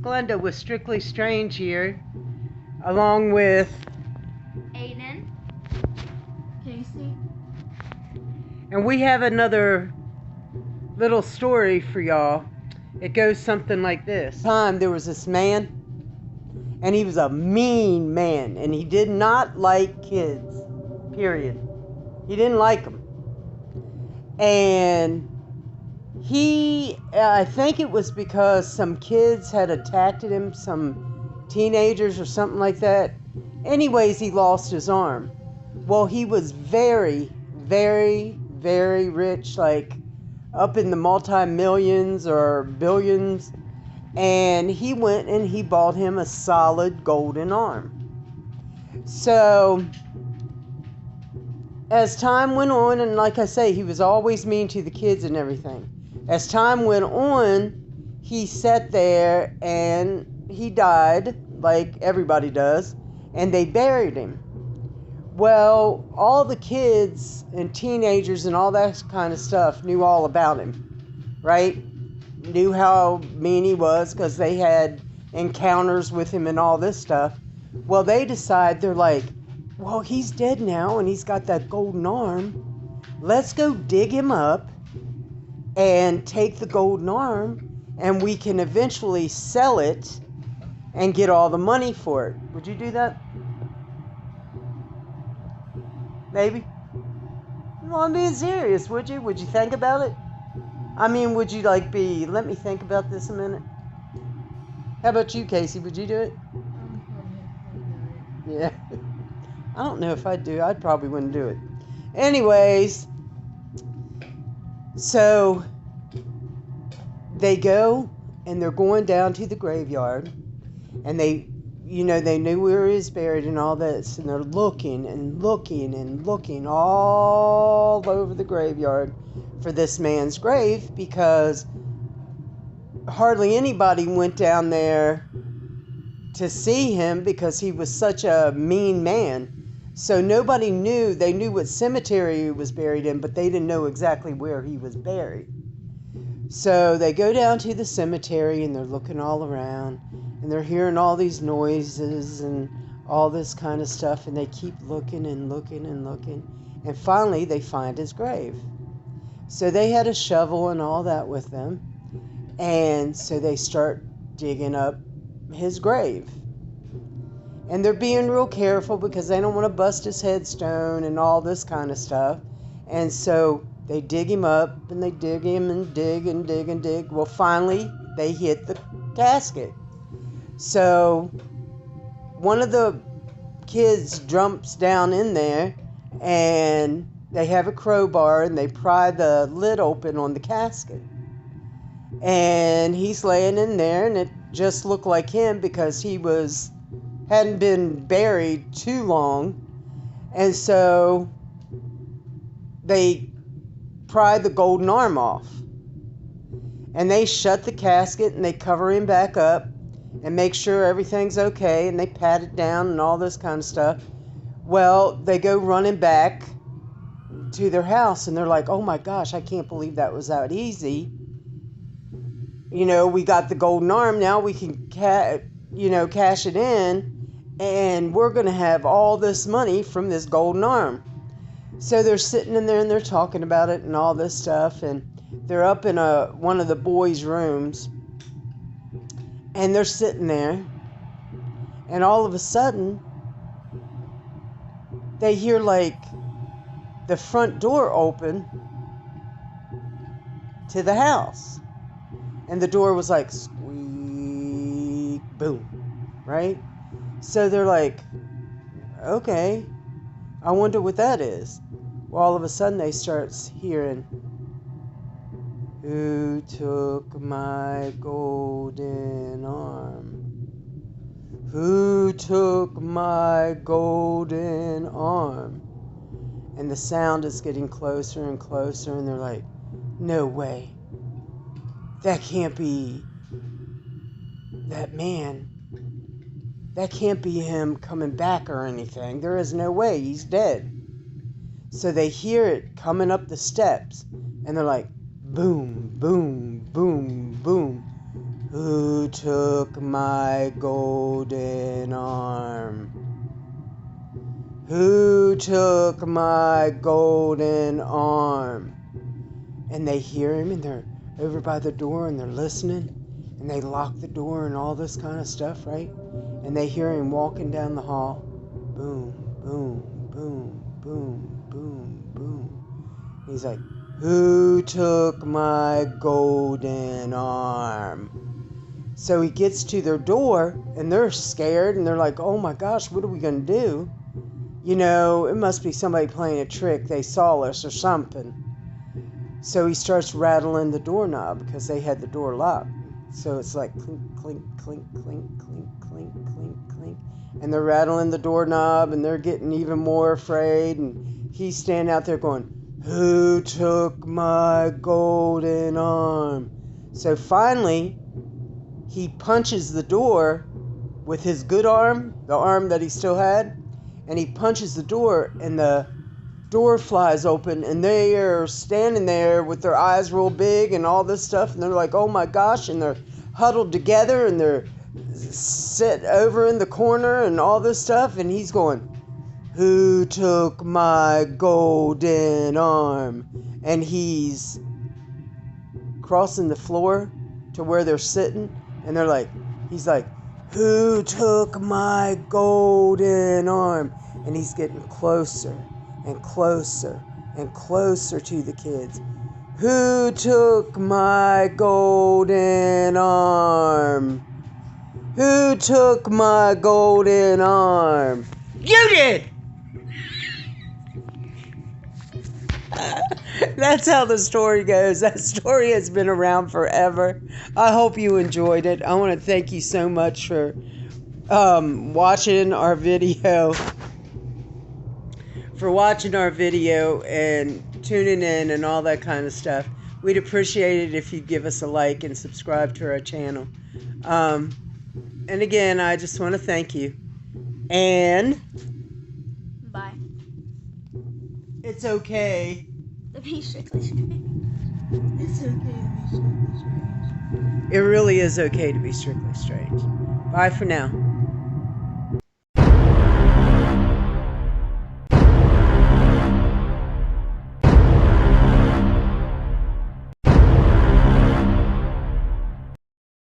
Glenda with Strickly Strange here, along with Aiden, Casey, and we have another little story for y'all. It goes something like this. There was this man, and he was a mean man, and he did not like kids, period. He didn't like them. And I think it was because some kids had attacked him, some teenagers or something like that. Anyways, he lost his arm. Well, he was very, very, very rich, like up in the multi-millions or billions. And he went and he bought him a solid golden arm. So as time went on, and like I say, he was always mean to the kids and everything. As time went on, he sat there and he died, like everybody does, and they buried him. Well, all the kids and teenagers and all that kind of stuff knew all about him, right? Knew how mean he was because they had encounters with him and all this stuff. Well, they decide, they're like, well, he's dead now and he's got that golden arm. Let's go dig him up and take the golden arm, and we can eventually sell it and get all the money for it. Would you do that? Maybe? Well, I'm being serious, would you? Would you think about it? I mean, would you let me think about this a minute? How about you, Casey? Would you do it? Yeah. I don't know if I'd do it. I probably wouldn't do it. Anyways, so they go and they're going down to the graveyard, and they knew where he was buried and all this, and they're looking and looking and looking all over the graveyard for this man's grave, because hardly anybody went down there to see him because he was such a mean man. So nobody knew. They knew what cemetery he was buried in, but they didn't know exactly where he was buried. So they go down to the cemetery and they're looking all around and they're hearing all these noises and all this kind of stuff, and they keep looking and looking and looking, and finally they find his grave. So they had a shovel and all that with them, and so they start digging up his grave. And they're being real careful because they don't want to bust his headstone and all this kind of stuff. And so they dig him up and they dig him and dig and dig and dig. Well, finally, they hit the casket. So one of the kids jumps down in there, and they have a crowbar and they pry the lid open on the casket. And he's laying in there, and it just looked like him because he hadn't been buried too long. And so they pry the golden arm off, and they shut the casket and they cover him back up and make sure everything's okay, and they pat it down and all this kind of stuff. Well, they go running back to their house, and they're like, oh my gosh, I can't believe that was that easy. We got the golden arm, now we can cash it in, and we're going to have all this money from this golden arm. So they're sitting in there and they're talking about it and all this stuff, and they're up in one of the boys' rooms, and they're sitting there, and all of a sudden they hear like the front door open to the house, and the door was like squeak, boom, right? So they're like, okay, I wonder what that is. Well, all of a sudden they start hearing, who took my golden arm? Who took my golden arm? And the sound is getting closer and closer, and they're like, no way. That can't be that man. That can't be him coming back or anything. There is no way. He's dead. So they hear it coming up the steps, and they're like, boom, boom, boom, boom. Who took my golden arm? Who took my golden arm? And they hear him, and they're over by the door, and they're listening, and they lock the door and all this kind of stuff, right? And they hear him walking down the hall. Boom, boom, boom, boom, boom, boom. He's like, who took my golden arm? So he gets to their door, and they're scared, and they're like, oh my gosh, what are we going to do? You know, it must be somebody playing a trick. They saw us or something. So he starts rattling the doorknob because they had the door locked. So it's like clink, clink, clink, clink, clink, clink, clink, clink. And they're rattling the doorknob, and they're getting even more afraid. And he's standing out there going, who took my golden arm? So finally, he punches the door with his good arm, the arm that he still had, and he punches the door, and the door flies open, and they are standing there with their eyes real big and all this stuff, and they're like, oh my gosh, and they're huddled together, and they're sit over in the corner and all this stuff, and he's going, who took my golden arm? And he's crossing the floor to where they're sitting, and they're like, he's like, who took my golden arm? And he's getting closer and closer and closer to the kids. Who took my golden arm? Who took my golden arm? You did! That's how the story goes. That story has been around forever. I hope you enjoyed it. I want to thank you so much for watching our video. For watching our video and tuning in and all that kind of stuff. We'd appreciate it if you'd give us a like and subscribe to our channel. And again, I just want to thank you. And Bye. It's okay. To be strictly strange. It's okay to be strictly strange. It really is okay to be strictly strange. Bye for now.